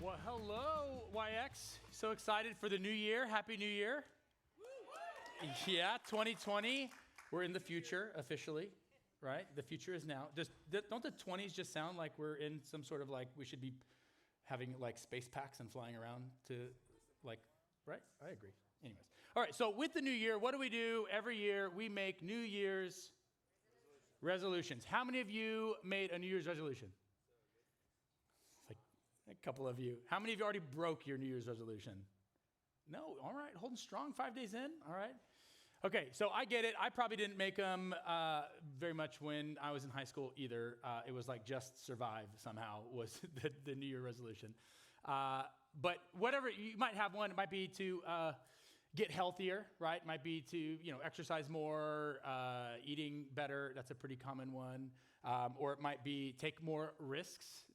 Well, hello, YX. So excited for the new year. Happy New Year. Yeah, 2020. We're in the future officially, right? The future is now. Don't the 20s just sound like we're in some sort of like we should be having like space packs and flying around to like, right? I agree. Anyways. All right, so with the new year, what do we do? Every year we make New Year's resolutions. How many of you made a New Year's resolution? A couple of you. How many of you already broke your New Year's resolution? No, all right, holding strong 5 days in, all right. Okay, so I get it. I probably didn't make them very much when I was in high school either. It was like just survive somehow was the New Year resolution. But whatever, you might have one. It might be to get healthier, right? It might be to exercise more, eating better. That's a pretty common one. Or it might be take more risks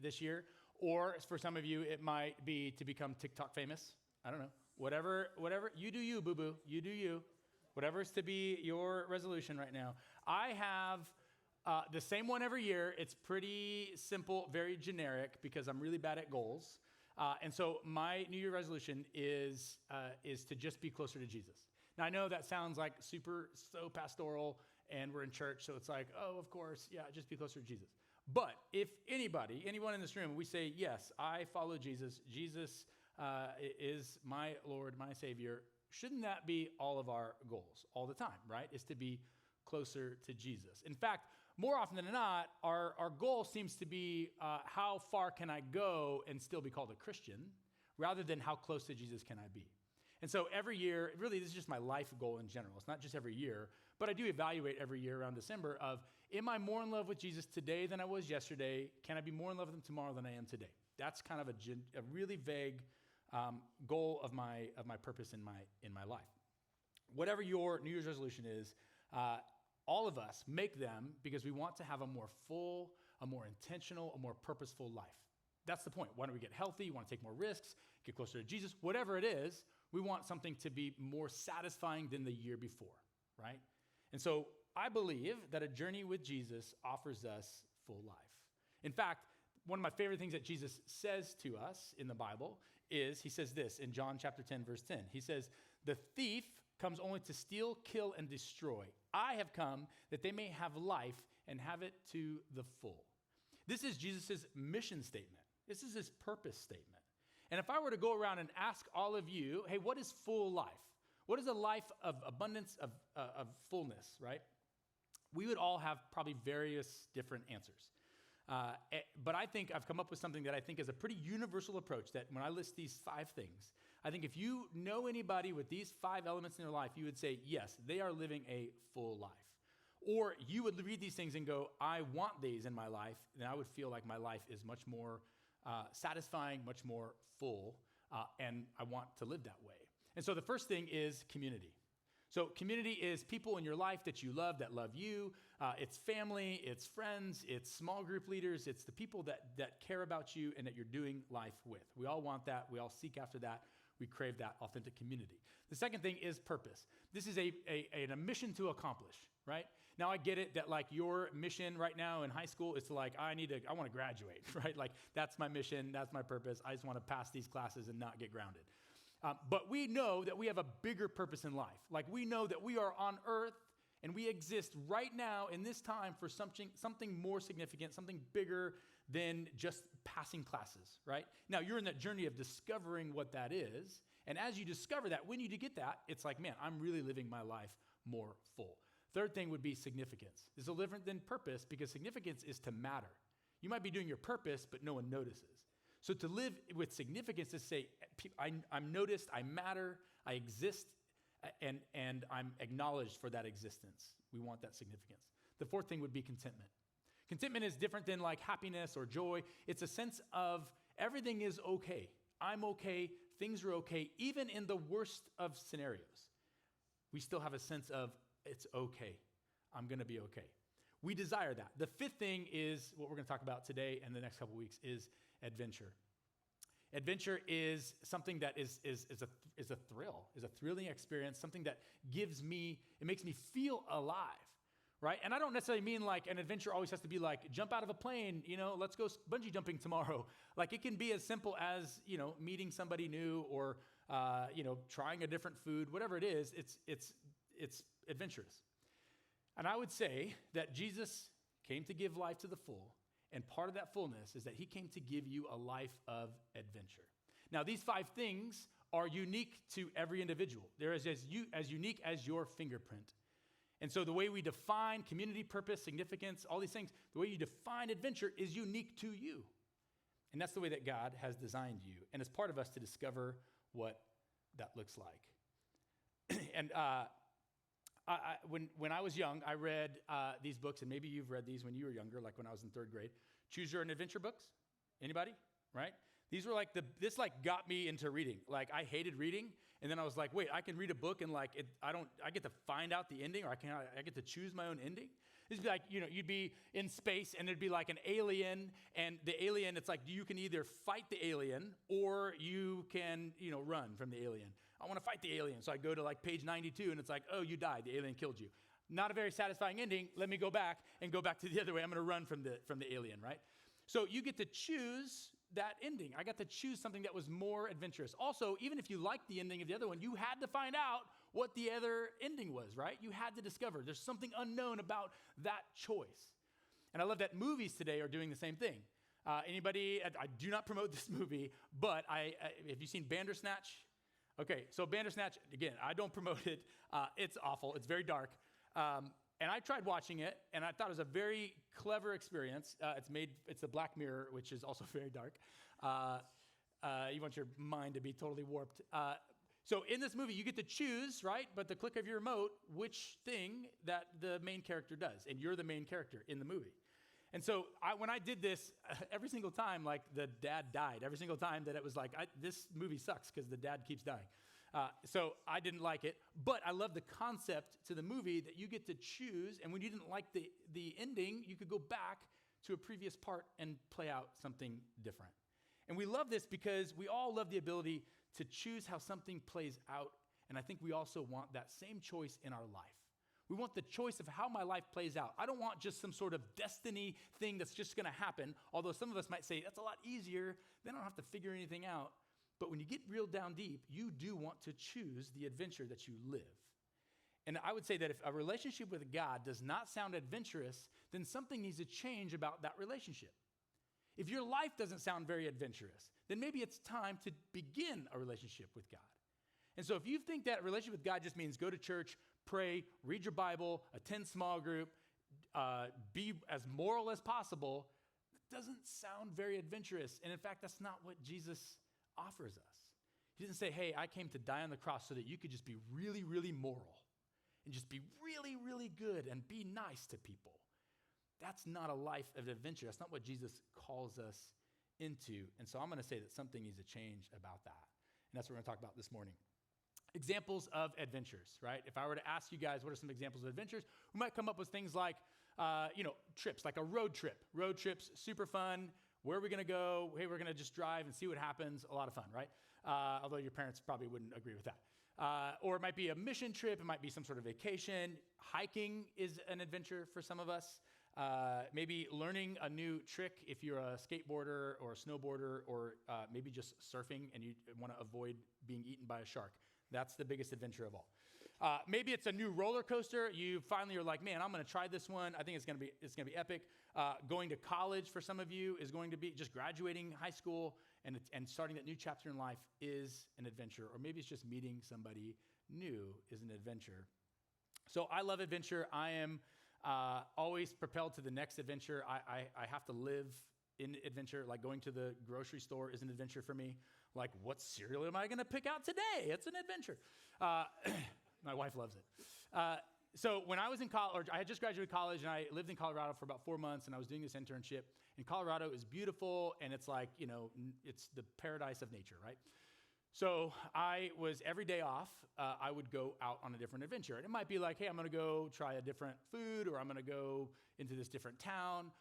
this year. Or for some of you, it might be to become TikTok famous. I don't know. Whatever, you do you, boo-boo. You do you. Whatever's to be your resolution right now. I have the same one every year. It's pretty simple, very generic, because I'm really bad at goals. And so my New Year resolution is to just be closer to Jesus. Now, I know that sounds like so pastoral, and we're in church, so it's like, oh, of course, yeah, just be closer to Jesus. But if anyone in this room, we say, yes, I follow Jesus, Jesus is my Lord, my Savior, shouldn't that be all of our goals all the time, right? Is to be closer to Jesus. In fact, more often than not, our goal seems to be how far can I go and still be called a Christian, rather than how close to Jesus can I be. And so every year, really, this is just my life goal in general. It's not just every year, but I do evaluate every year around December of, am I more in love with Jesus today than I was yesterday? Can I be more in love with him tomorrow than I am today? That's kind of a really vague goal of my purpose in my life. Whatever your New Year's resolution is, all of us make them because we want to have a more full, a more intentional, a more purposeful life. That's the point. Why don't we get healthy? You want to take more risks, get closer to Jesus, whatever it is. We want something to be more satisfying than the year before, right? And so I believe that a journey with Jesus offers us full life. In fact, one of my favorite things that Jesus says to us in the Bible is, he says this in John chapter 10, verse 10. He says, the thief comes only to steal, kill, and destroy. I have come that they may have life and have it to the full. This is Jesus' mission statement. This is his purpose statement. And if I were to go around and ask all of you, hey, what is full life? What is a life of abundance, of fullness, right? We would all have probably various different answers. But I think I've come up with something that I think is a pretty universal approach, that when I list these 5 things, I think if you know anybody with these 5 elements in their life, you would say, yes, they are living a full life. Or you would read these things and go, I want these in my life, then I would feel like my life is much more satisfying, much more full, and I want to live that way. And so the first thing is community. So community is people in your life that you love, that love you. It's family, it's friends, it's small group leaders. It's the people that care about you and that you're doing life with. We all want that. We all seek after that. We crave that authentic community. The second thing is purpose. This is a mission to accomplish, right? Now I get it that like your mission right now in high school is to like, I want to graduate, right? Like that's my mission, that's my purpose. I just want to pass these classes and not get grounded. But we know that we have a bigger purpose in life. Like we know that we are on earth and we exist right now in this time for something more significant, something bigger than just passing classes, right? Now, you're in that journey of discovering what that is. And as you discover that, when you get that, it's like, man, I'm really living my life more full. Third thing would be significance. It's a little different than purpose because significance is to matter. You might be doing your purpose, but no one notices. So to live with significance is to say, I'm noticed, I matter, I exist, and I'm acknowledged for that existence. We want that significance. The fourth thing would be contentment. Contentment is different than like happiness or joy. It's a sense of everything is okay. I'm okay, things are okay, even in the worst of scenarios. We still have a sense of it's okay. I'm going to be okay. We desire that. The fifth thing is what we're going to talk about today and the next couple of weeks is adventure. Adventure is something that is a thrill, is a thrilling experience, something that makes me feel alive, right? And I don't necessarily mean like an adventure always has to be like jump out of a plane, let's go bungee jumping tomorrow. Like it can be as simple as, meeting somebody new or, trying a different food, whatever it is, it's adventurous. And I would say that Jesus came to give life to the full, and part of that fullness is that he came to give you a life of adventure. Now, these 5 things are unique to every individual. They're as unique as your fingerprint. And so the way we define community, purpose, significance, all these things, the way you define adventure is unique to you. And that's the way that God has designed you. And it's part of us to discover what that looks like. And when I was young, I read these books, and maybe you've read these when you were younger, like when I was in 3rd grade. Choose Your Own Adventure books. Anybody? Right? These were like this got me into reading. Like I hated reading, and then I was like, wait, I can read a book and I get to find out the ending, or I get to choose my own ending. This would be like, you'd be in space and there'd be like an alien, and the alien, it's like you can either fight the alien or you can, run from the alien. I want to fight the alien. So I go to like page 92 and it's like, oh, you died. The alien killed you. Not a very satisfying ending. Let me go back to the other way. I'm going to run from the alien, right? So you get to choose that ending. I got to choose something that was more adventurous. Also, even if you liked the ending of the other one, you had to find out what the other ending was, right? You had to discover. There's something unknown about that choice. And I love that movies today are doing the same thing. Anybody, I do not promote this movie, but have you seen Bandersnatch? Okay, so Bandersnatch, again, I don't promote it. It's awful. It's very dark. And I tried watching it, and I thought it was a very clever experience. It's the Black Mirror, which is also very dark. You want your mind to be totally warped. So in this movie, you get to choose, right, but the click of your remote, which thing that the main character does, and you're the main character in the movie. And so when I did this, every single time, like, the dad died. Every single time that it was like, this movie sucks because the dad keeps dying. So I didn't like it, but I love the concept to the movie that you get to choose, and when you didn't like the ending, you could go back to a previous part and play out something different. And we love this because we all love the ability to choose how something plays out, and I think we also want that same choice in our life. We want the choice of how my life plays out. I don't want just some sort of destiny thing that's just going to happen, although some of us might say that's a lot easier, then I don't have to figure anything out. But when you get real down deep, you do want to choose the adventure that you live. And I would say that if a relationship with God does not sound adventurous, then something needs to change about that relationship. If your life doesn't sound very adventurous, then maybe it's time to begin a relationship with God. And so if you think that a relationship with God just means go to church, pray, read your Bible, attend small group, be as moral as possible, it doesn't sound very adventurous. And in fact, that's not what Jesus offers us. He didn't say, hey, I came to die on the cross so that you could just be really, really moral and just be really, really good and be nice to people. That's not a life of adventure. That's not what Jesus calls us into. And so I'm going to say that something needs to change about that. And that's what we're going to talk about this morning. Examples of adventures, right? If I were to ask you guys, what are some examples of adventures? We might come up with things like, trips, like a road trip. Road trips, super fun. Where are we going to go? Hey, we're going to just drive and see what happens. A lot of fun, right? Although your parents probably wouldn't agree with that. Or it might be a mission trip. It might be some sort of vacation. Hiking is an adventure for some of us. Maybe learning a new trick if you're a skateboarder or a snowboarder, or maybe just surfing and you want to avoid being eaten by a shark. That's the biggest adventure of all. Maybe it's a new roller coaster. You finally are like, man, I'm going to try this one. I think it's going to be epic. Going to college for some of you is going to be just graduating high school and starting that new chapter in life is an adventure. Or maybe it's just meeting somebody new is an adventure. So I love adventure. I am always propelled to the next adventure. I have to live in adventure. Like going to the grocery store is an adventure for me. Like, what cereal am I going to pick out today? It's an adventure. My wife loves it. So when I was in college, I had just graduated college, and I lived in Colorado for about 4 months, and I was doing this internship. And Colorado is beautiful, and it's like, it's the paradise of nature, right? So I was, every day off, I would go out on a different adventure. And it might be like, hey, I'm going to go try a different food, or I'm going to go into this different town.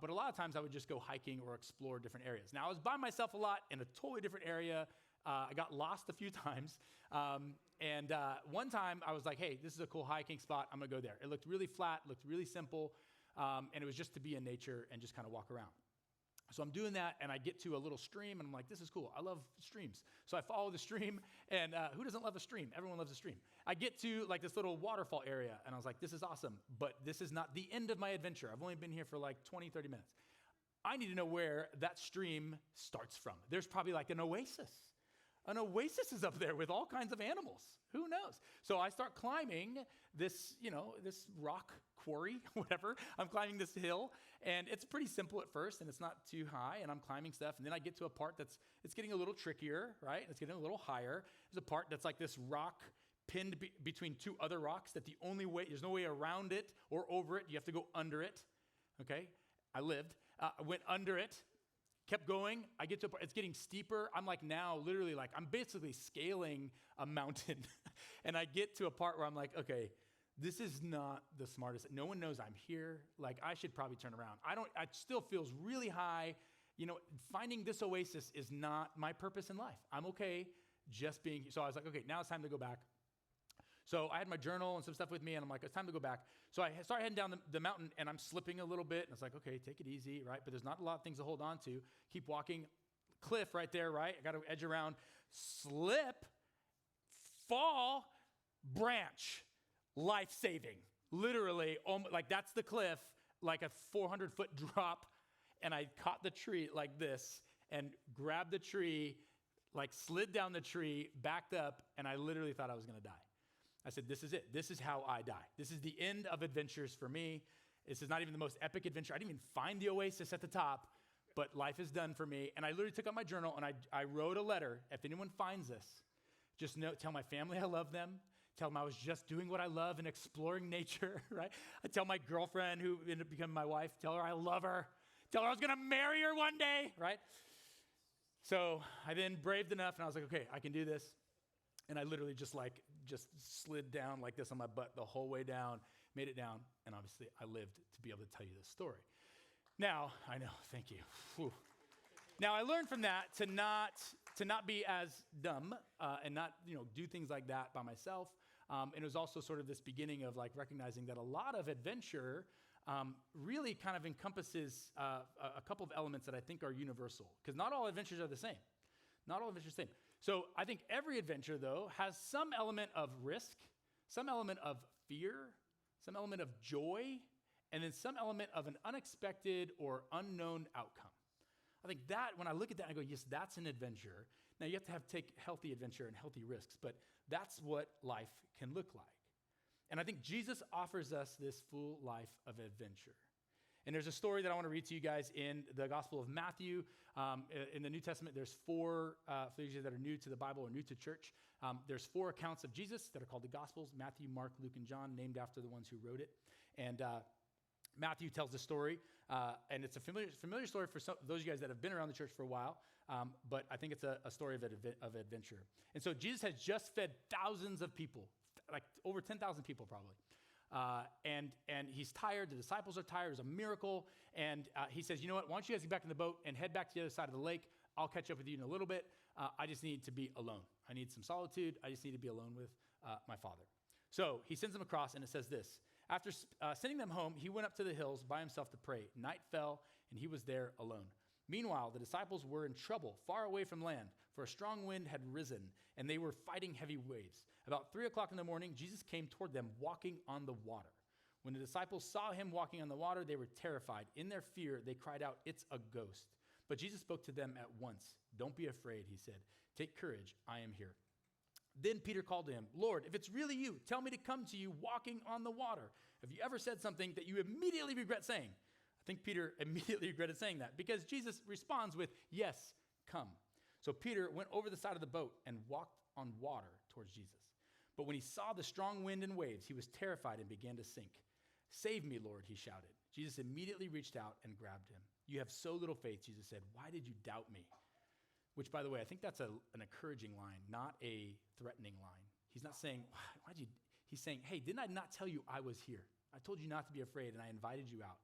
But a lot of times I would just go hiking or explore different areas. Now, I was by myself a lot in a totally different area. I got lost a few times. One time I was like, hey, this is a cool hiking spot. I'm going to go there. It looked really flat, looked really simple, and it was just to be in nature and just kind of walk around. So I'm doing that, and I get to a little stream, and I'm like, this is cool. I love streams. So I follow the stream, and who doesn't love a stream? Everyone loves a stream. I get to like this little waterfall area, and I was like, this is awesome, but this is not the end of my adventure. I've only been here for like 20, 30 minutes. I need to know where that stream starts from. There's probably like an oasis. An oasis is up there with all kinds of animals. Who knows? So I start climbing this, this rock quarry, whatever. I'm climbing this hill, and it's pretty simple at first, and it's not too high, and I'm climbing stuff, and then I get to a part it's getting a little trickier, right? It's getting a little higher. There's a part that's like this rock pinned between two other rocks that there's no way around it or over it. You have to go under it, okay? I lived. I went under it, kept going. I get to a part, it's getting steeper. I'm like now literally like, I'm basically scaling a mountain. And I get to a part where I'm like, okay, this is not the smartest. No one knows I'm here. Like I should probably turn around. It still feels really high. Finding this oasis is not my purpose in life. I'm okay just being, so I was like, okay, now it's time to go back. So I had my journal and some stuff with me, and I'm like, it's time to go back. So I started heading down the mountain, and I'm slipping a little bit. And it's like, okay, take it easy, right? But there's not a lot of things to hold on to. Keep walking. Cliff right there, right? I got to edge around. Slip, fall, branch, life-saving. Literally, like that's the cliff, like a 400-foot drop. And I caught the tree like this and grabbed the tree, like slid down the tree, backed up, and I literally thought I was going to die. I said, this is it. This is how I die. This is the end of adventures for me. This is not even the most epic adventure. I didn't even find the oasis at the top, but life is done for me. And I literally took out my journal and I wrote a letter. If anyone finds this, just tell my family I love them. Tell them I was just doing what I love and exploring nature, right? I tell my girlfriend who ended up becoming my wife, tell her I love her. Tell her I was going to marry her one day, right? So I then braved enough and I was like, okay, I can do this. And I literally just slid down like this on my butt the whole way down, made it down, and obviously I lived to be able to tell you this story. Now, I know, thank you. Whew. Now I learned from that to not be as dumb and not do things like that by myself. And it was also sort of this beginning of like recognizing that a lot of adventure really kind of encompasses a couple of elements that I think are universal, because not all adventures are the same. Not all adventures are the same. So I think every adventure, though, has some element of risk, some element of fear, some element of joy, and then some element of an unexpected or unknown outcome. I think that, when I look at that, I go, yes, that's an adventure. Now, you have to take healthy adventure and healthy risks, but that's what life can look like. And I think Jesus offers us this full life of adventure. And there's a story that I want to read to you guys in the Gospel of Matthew. In the New Testament, there's four, for those of you that are new to the Bible or new to church, there's four accounts of Jesus that are called the Gospels: Matthew, Mark, Luke, and John, named after the ones who wrote it. And Matthew tells the story, and it's a familiar story for those of you guys that have been around the church for a while, but I think it's a story of adventure. And so Jesus has just fed thousands of people, like over 10,000 people probably. And he's tired. The disciples are tired. It's a miracle. And he says, you know what? Why don't you guys get back in the boat and head back to the other side of the lake? I'll catch up with you in a little bit. I just need to be alone. I need some solitude. I just need to be alone with my Father. So he sends them across, and it says this. After sending them home, he went up to the hills by himself to pray. Night fell, and he was there alone. Meanwhile, the disciples were in trouble, far away from land, for a strong wind had risen, and they were fighting heavy waves. About 3 o'clock in the morning, Jesus came toward them walking on the water. When the disciples saw him walking on the water, they were terrified. In their fear, they cried out, "It's a ghost." But Jesus spoke to them at once. "Don't be afraid," he said. "Take courage, I am here." Then Peter called to him, "Lord, if it's really you, tell me to come to you walking on the water." Have you ever said something that you immediately regret saying? I think Peter immediately regretted saying that, because Jesus responds with, "Yes, come." So Peter went over the side of the boat and walked on water towards Jesus. But when he saw the strong wind and waves, he was terrified and began to sink. "Save me, Lord," he shouted. Jesus immediately reached out and grabbed him. "You have so little faith," Jesus said. "Why did you doubt me?" Which, by the way, I think that's an encouraging line, not a threatening line. He's not saying, he's saying, "Hey, didn't I not tell you I was here? I told you not to be afraid, and I invited you out."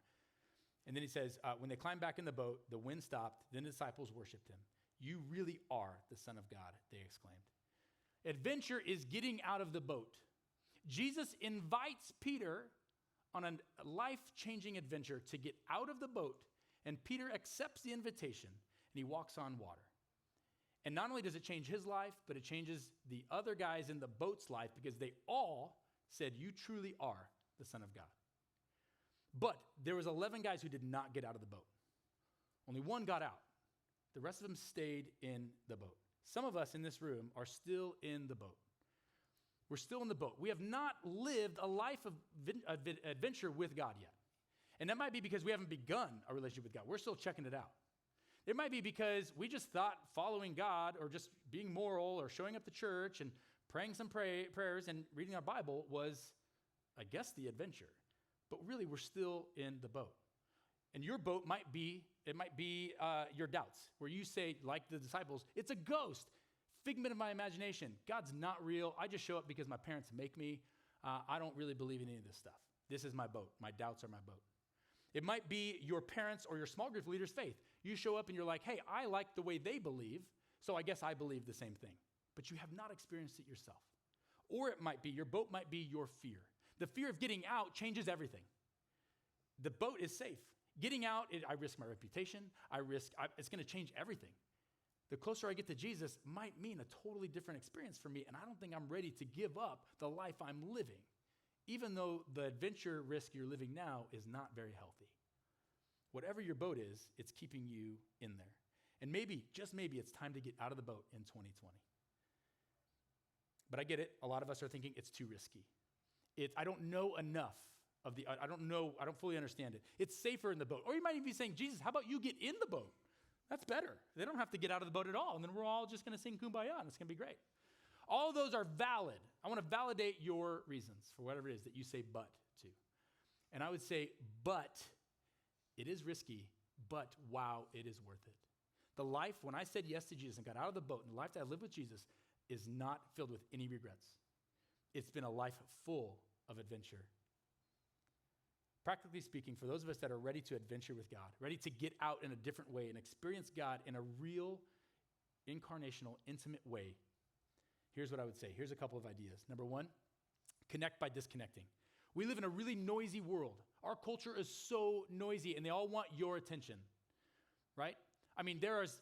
And then he says, when they climbed back in the boat, the wind stopped. Then the disciples worshiped him. You really are the Son of God, they exclaimed. Adventure is getting out of the boat. Jesus invites Peter on a life-changing adventure to get out of the boat, and Peter accepts the invitation, and he walks on water. And not only does it change his life, but it changes the other guys in the boat's life because they all said, you truly are the Son of God. But there was 11 guys who did not get out of the boat. Only one got out. The rest of them stayed in the boat. Some of us in this room are still in the boat. We're still in the boat. We have not lived a life of adventure with God yet. And that might be because we haven't begun a relationship with God. We're still checking it out. It might be because we just thought following God or just being moral or showing up to church and praying some prayers and reading our Bible was, I guess, the adventure. But really, we're still in the boat. And your boat might be your doubts, where you say, like the disciples, it's a ghost, figment of my imagination. God's not real. I just show up because my parents make me. I don't really believe in any of this stuff. This is my boat. My doubts are my boat. It might be your parents or your small group leader's faith. You show up and you're like, hey, I like the way they believe, so I guess I believe the same thing. But you have not experienced it yourself. Or it might be, your boat might be your fear. The fear of getting out changes everything. The boat is safe. Getting out, I risk my reputation. It's going to change everything. The closer I get to Jesus might mean a totally different experience for me, and I don't think I'm ready to give up the life I'm living, even though the adventure risk you're living now is not very healthy. Whatever your boat is, it's keeping you in there. And maybe, just maybe, it's time to get out of the boat in 2020. But I get it. A lot of us are thinking it's too risky. I don't know enough I don't fully understand it. It's safer in the boat. Or you might even be saying, Jesus, how about you get in the boat? That's better. They don't have to get out of the boat at all. And then we're all just going to sing Kumbaya, and it's going to be great. All those are valid. I want to validate your reasons for whatever it is that you say but to. And I would say, but it is risky, but wow, it is worth it. The life, when I said yes to Jesus and got out of the boat, and the life that I live with Jesus is not filled with any regrets. It's been a life full of adventure. Practically speaking, for those of us that are ready to adventure with God, ready to get out in a different way and experience God in a real, incarnational, intimate way, here's what I would say. Here's a couple of ideas. Number one, connect by disconnecting. We live in a really noisy world. Our culture is so noisy, and they all want your attention, right? I mean, there is,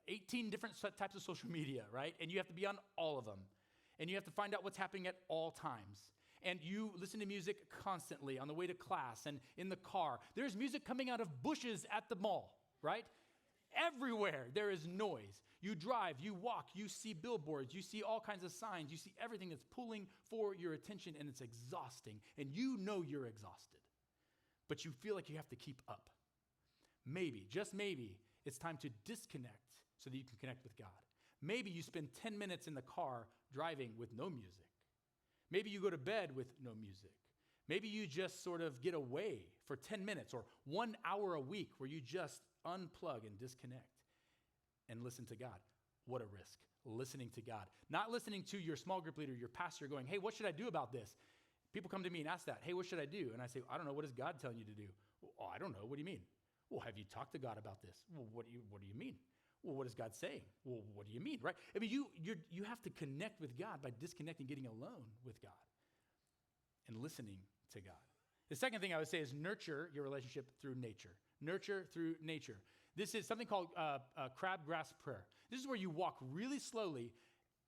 18 different types of social media, right? And you have to be on all of them. And you have to find out what's happening at all times. And you listen to music constantly on the way to class and in the car. There's music coming out of bushes at the mall, right? Everywhere there is noise. You drive, you walk, you see billboards, you see all kinds of signs, you see everything that's pulling for your attention, and it's exhausting. And you know you're exhausted, but you feel like you have to keep up. Maybe, just maybe, it's time to disconnect so that you can connect with God. Maybe you spend 10 minutes in the car driving with no music. Maybe you go to bed with no music. Maybe you just sort of get away for 10 minutes or 1 hour a week where you just unplug and disconnect and listen to God. What a risk, listening to God. Not listening to your small group leader, your pastor going, hey, what should I do about this? People come to me and ask that, hey, what should I do? And I say, I don't know, what is God telling you to do? Oh, I don't know, what do you mean? Well, have you talked to God about this? Well, what do you mean? Well, what is God saying? Well, what do you mean, right? I mean, you have to connect with God by disconnecting, getting alone with God and listening to God. The second thing I would say is nurture your relationship through nature. Nurture through nature. This is something called crabgrass prayer. This is where you walk really slowly,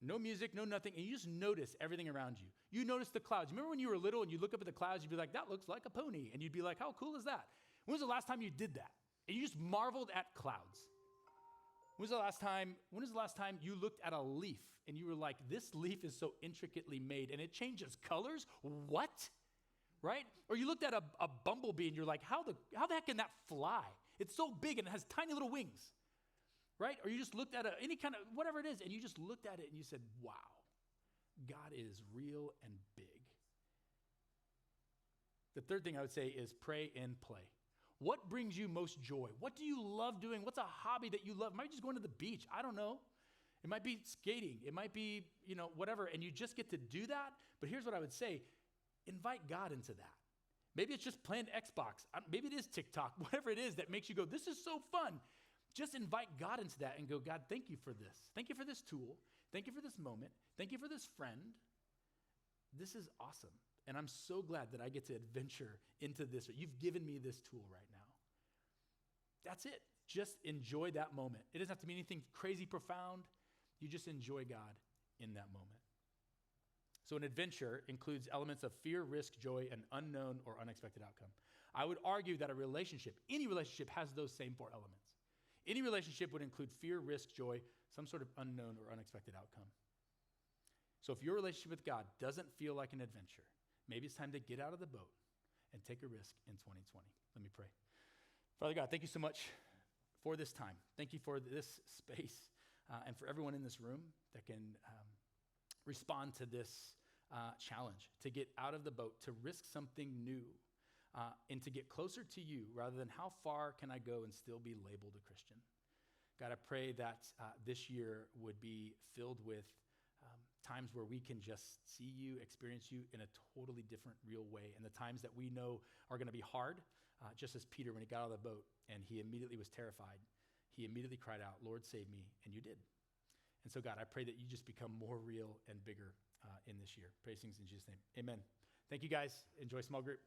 no music, no nothing, and you just notice everything around you. You notice the clouds. Remember when you were little and you look up at the clouds, you'd be like, that looks like a pony. And you'd be like, how cool is that? When was the last time you did that? And you just marveled at clouds. When was the last time you looked at a leaf and you were like, this leaf is so intricately made and it changes colors? What? Right? Or you looked at a bumblebee and you're like, how the heck can that fly? It's so big and it has tiny little wings. Right? Or you just looked at any kind of, whatever it is, and you just looked at it and you said, wow, God is real and big. The third thing I would say is pray and play. What brings you most joy? What do you love doing? What's a hobby that you love? It might be just going to the beach. I don't know. It might be skating. It might be, whatever. And you just get to do that. But here's what I would say. Invite God into that. Maybe it's just playing Xbox. Maybe it is TikTok. Whatever it is that makes you go, this is so fun. just invite God into that and go, God, thank you for this. Thank you for this tool. Thank you for this moment. Thank you for this friend. This is awesome. And I'm so glad that I get to adventure into this. You've given me this tool right now. That's it. Just enjoy that moment. It doesn't have to be anything crazy profound. You just enjoy God in that moment. So an adventure includes elements of fear, risk, joy, and unknown or unexpected outcome. I would argue that a relationship, any relationship, has those same four elements. Any relationship would include fear, risk, joy, some sort of unknown or unexpected outcome. So if your relationship with God doesn't feel like an adventure, maybe it's time to get out of the boat and take a risk in 2020. Let me pray. Father God, thank you so much for this time. Thank you for this space and for everyone in this room that can respond to this challenge, to get out of the boat, to risk something new, and to get closer to you rather than how far can I go and still be labeled a Christian. God, I pray that this year would be filled with times where we can just see you, experience you in a totally different, real way. And the times that we know are going to be hard, just as Peter, when he got out of the boat and he immediately was terrified, he immediately cried out, Lord, save me, and you did. And so, God, I pray that you just become more real and bigger in this year. Praise things in Jesus' name. Amen. Thank you, guys. Enjoy small group.